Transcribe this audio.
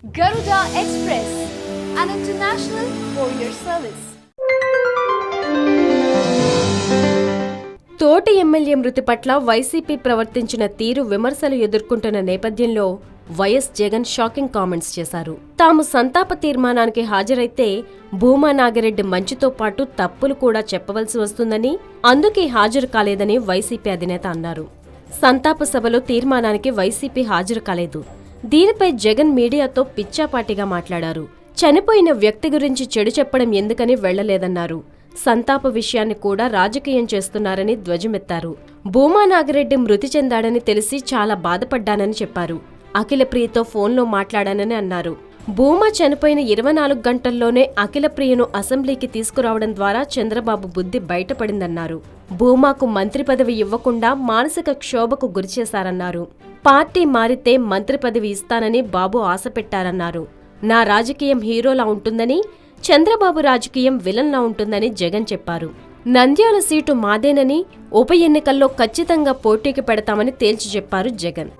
Garuda Express, an international courier service. తోటి MLA మృతి పట్ల వైసీపీ ప్రవర్తించిన తీరు విమర్శలు ఎదుర్కొంటున్న నేపథ్యంలో వైఎస్ జగన్ షాకింగ్ కామెంట్స్ చేశారు. తాము సంతాప తీర్మానానికి హాజరైతే భూమా నాగిరెడ్డి మంచితో పాటు తప్పులు కూడా చెప్పవలసి వస్తుందని, అందుకే హాజరు కాలేదని వైసీపీ అధినేత అన్నారు. సంతాప సభలో తీర్మానానికి వైసీపీ హాజరు కాలేదు. దీనిపై జగన్ మీడియాతో పిచ్చాపాటిగా మాట్లాడారు. చనిపోయిన వ్యక్తి గురించి చెడు చెప్పడం ఎందుకని వెళ్లలేదన్నారు. సంతాప విషయాన్ని కూడా రాజకీయం చేస్తున్నారని ధ్వజమెత్తారు. భూమా నాగిరెడ్డి మృతి చెందాడని తెలిసి చాలా బాధపడ్డానని చెప్పారు. అఖిలప్రియతో ఫోన్లో మాట్లాడానని అన్నారు. భూమా చనిపోయిన 24 గంటల్లోనే అఖిలప్రియను అసెంబ్లీకి తీసుకురావడం ద్వారా చంద్రబాబు బుద్ధి బయటపడిందన్నారు. భూమాకు మంత్రి పదవి ఇవ్వకుండా మానసిక క్షోభకు గురిచేశారన్నారు. పార్టీ మారితే మంత్రి పదవి ఇస్తానని బాబు ఆశ పెట్టారన్నారు. నా రాజకీయం హీరోలా ఉంటుందని, చంద్రబాబు రాజకీయం విలన్లా ఉంటుందని జగన్ చెప్పారు. నంద్యాల సీటు మాదేనని, ఉప ఎన్నికల్లో ఖచ్చితంగా పోటీకి పెడతామని తేల్చి చెప్పారు జగన్.